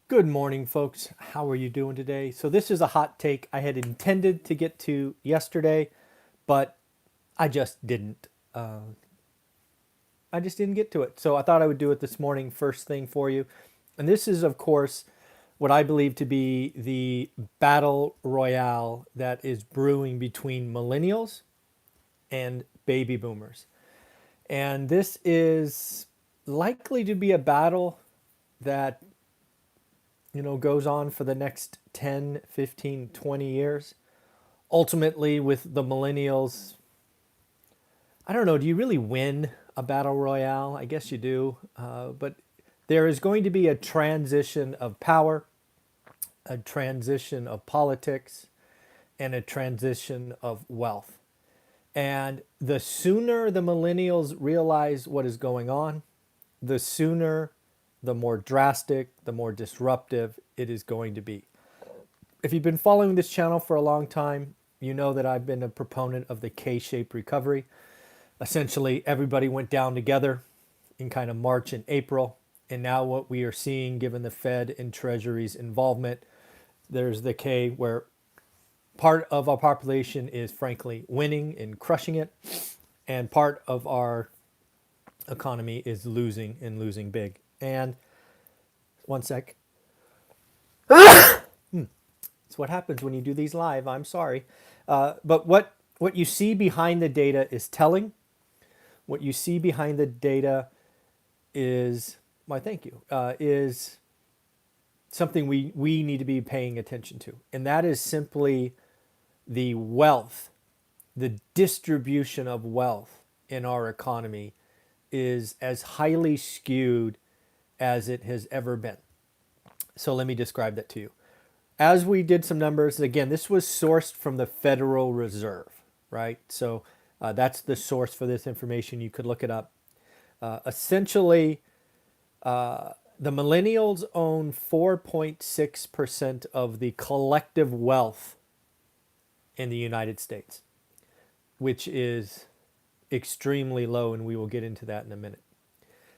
Good morning, folks. How are you doing today? So this is a hot take I had intended to get to yesterday, but I just didn't. I just didn't get to it. So I thought I would do it this morning, first thing for you. And this is, of course, what I believe to be the battle royale that is brewing between millennials and baby boomers. And this is likely to be a battle that goes on for the next 10, 15, 20 years. Ultimately, with the millennials, I don't know, do you really win a battle royale? I guess you do. But there is going to be a transition of power, a transition of politics, and a transition of wealth. And the sooner the millennials realize what is going on, the sooner, the more drastic, the more disruptive it is going to be. If you've been following this channel for a long time, you know that I've been a proponent of the K-shaped recovery. Essentially, everybody went down together in kind of March and April. And now what we are seeing, given the Fed and Treasury's involvement, there's the K where part of our population is frankly winning and crushing it, and part of our economy is losing and losing big. And one sec. It's what happens when you do these live. I'm sorry. But what you see behind the data is telling. What you see behind the data is, why, thank you, is something we need to be paying attention to. And that is simply the wealth, the distribution of wealth in our economy is as highly skewed as it has ever been. So let me describe that to you. As we did some numbers, again, this was sourced from the Federal Reserve, right? So that's the source for this information. You could look it up. Essentially, the millennials own 4.6% of the collective wealth in the United States, which is extremely low, and we will get into that in a minute.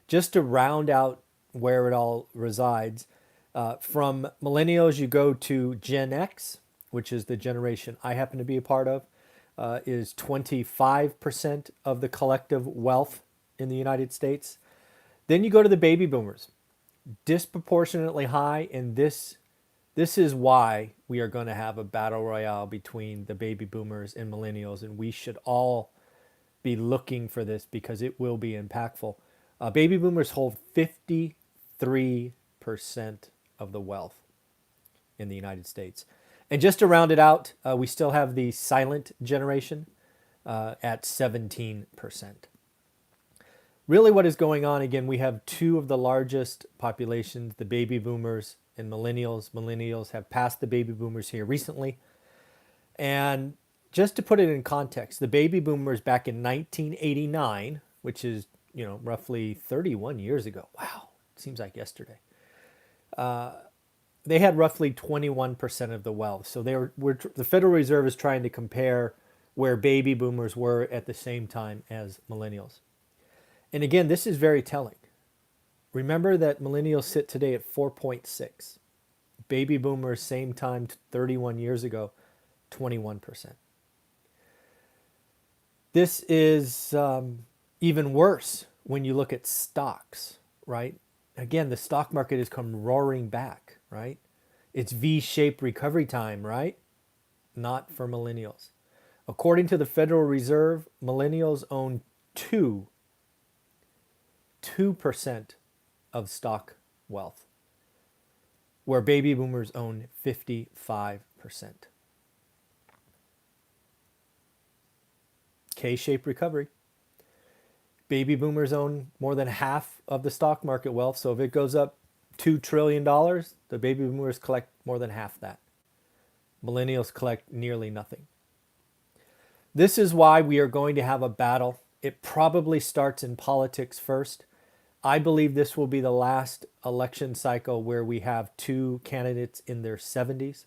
Just to round out where it all resides, from millennials, you go to Gen X, which is the generation I happen to be a part of, is 25% of the collective wealth in the United States. Then you go to the baby boomers, disproportionately high, and this is why we are going to have a battle royale between the baby boomers and millennials, and we should all be looking for this because it will be impactful. Baby boomers hold 53% of the wealth in the United States. And just to round it out, we still have the silent generation at 17%. Really what is going on, again, we have two of the largest populations, the baby boomers and millennials. Millennials have passed the baby boomers here recently. And just to put it in context, the baby boomers back in 1989, which is, roughly 31 years ago. Wow, it seems like yesterday. They had roughly 21% of the wealth. So the Federal Reserve is trying to compare where baby boomers were at the same time as millennials. And again, this is very telling. Remember that millennials sit today at 4.6. Baby boomers, same time 31 years ago, 21%. This is even worse when you look at stocks, right? Again, the stock market has come roaring back, right? It's V-shaped recovery time, right? Not for millennials. According to the Federal Reserve, millennials own 2% of stock wealth, where baby boomers own 55%. K-shaped recovery. Baby boomers own more than half of the stock market wealth. So if it goes up $2 trillion, the baby boomers collect more than half that. Millennials collect nearly nothing. This is why we are going to have a battle. It probably starts in politics first. I believe this will be the last election cycle where we have two candidates in their 70s.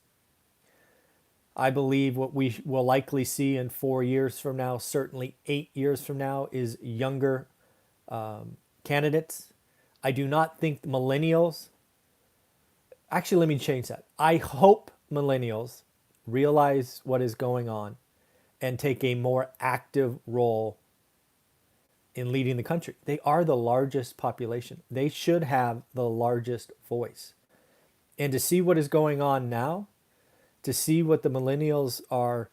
I believe what we will likely see in 4 years from now, certainly 8 years from now, is younger candidates. I do not think millennials, Actually, let me change that. I hope millennials realize what is going on and take a more active role in leading the country. They are the largest population. They should have the largest voice. And to see what is going on now, to see what the millennials are,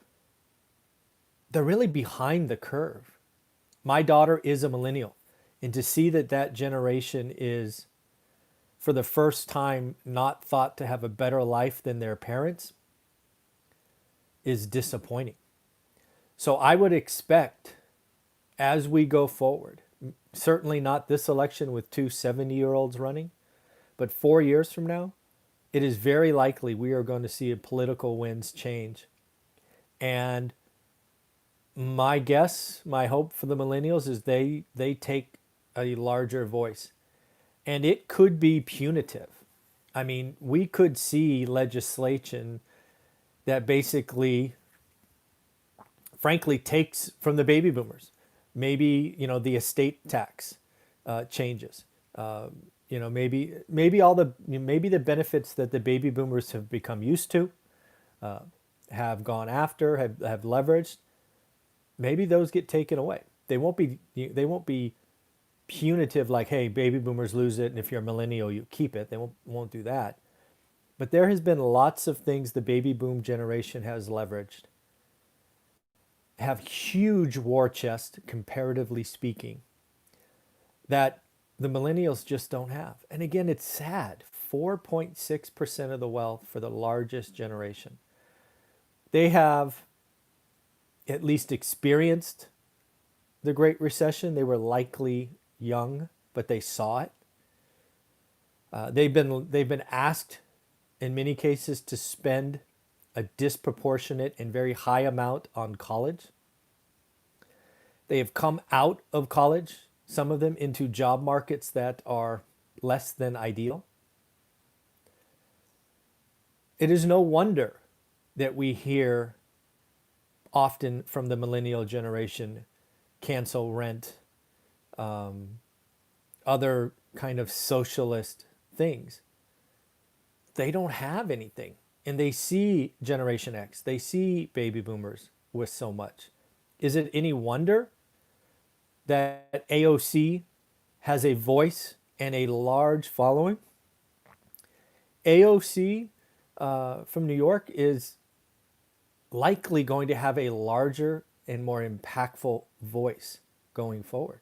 they're really behind the curve. My daughter is a millennial. And to see that that generation is, for the first time, not thought to have a better life than their parents is disappointing. So I would expect, as we go forward, certainly not this election with two 70-year-olds running, but 4 years from now, it is very likely we are going to see a political winds change. And my guess, my hope for the millennials is they take a larger voice. And it could be punitive. I mean, we could see legislation that basically, frankly, takes from the baby boomers. Maybe, the estate tax changes. Maybe the benefits that the baby boomers have become used to, have gone after, have leveraged. Maybe those get taken away. They won't be punitive like, hey, baby boomers lose it, and if you're a millennial, you keep it. They won't do that. But there has been lots of things the baby boom generation has leveraged, have huge war chest, comparatively speaking, that the millennials just don't have. And again, it's sad. 4.6% of the wealth for the largest generation. They have at least experienced the Great Recession. They were likely young, but they saw it. They've been asked in many cases to spend a disproportionate and very high amount on college. They have come out of college, some of them into job markets that are less than ideal. It is no wonder that we hear often from the millennial generation, cancel rent, other kind of socialist things. They don't have anything. And they see Generation X, they see baby boomers with so much. Is it any wonder that AOC has a voice and a large following? AOC from New York is likely going to have a larger and more impactful voice going forward.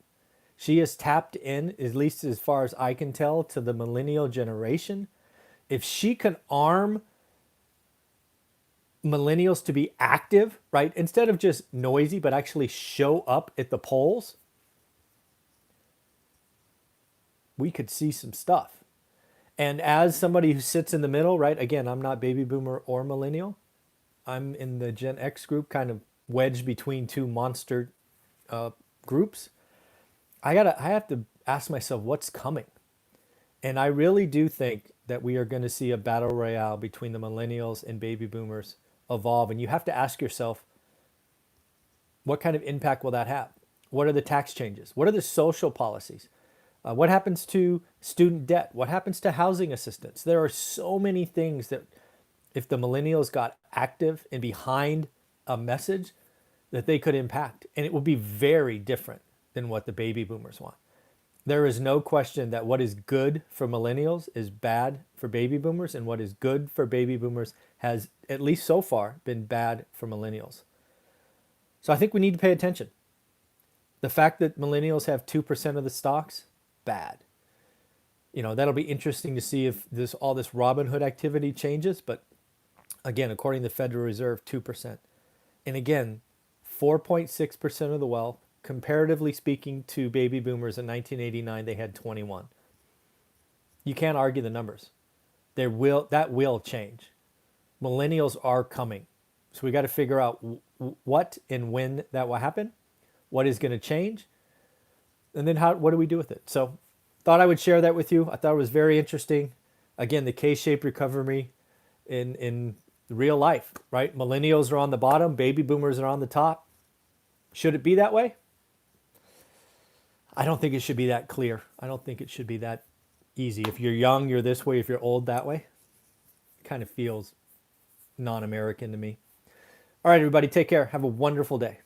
She has tapped in, at least as far as I can tell, to the millennial generation. If she can arm millennials to be active, right, instead of just noisy, but actually show up at the polls, we could see some stuff. And as somebody who sits in the middle, right, again, I'm not baby boomer or millennial. I'm in the Gen X group, kind of wedged between two monster groups. I have to ask myself what's coming. And I really do think that we are going to see a battle royale between the millennials and baby boomers evolve. And you have to ask yourself, what kind of impact will that have? What are the tax changes? What are the social policies? What happens to student debt? What happens to housing assistance? There are so many things that if the millennials got active and behind a message that they could impact. And it will be very different than what the baby boomers want. There is no question that what is good for millennials is bad for baby boomers, and what is good for baby boomers has, at least so far, been bad for millennials. So I think we need to pay attention. The fact that millennials have 2% of the stocks, bad. That'll be interesting to see if all this Robinhood activity changes, but again, according to the Federal Reserve, 2%. And again, 4.6% of the wealth, comparatively speaking to baby boomers in 1989, they had 21. You can't argue the numbers. That will change. Millennials are coming. So we got to figure out what and when that will happen, what is going to change, and then what do we do with it? So thought I would share that with you. I thought it was very interesting. Again, the K-shaped recovery in real life, right? Millennials are on the bottom, baby boomers are on the top. Should it be that way? I don't think it should be that clear. I don't think it should be that easy. If you're young, you're this way. If you're old, that way. kind of feels non-American to me. All right, everybody, take care. Have a wonderful day.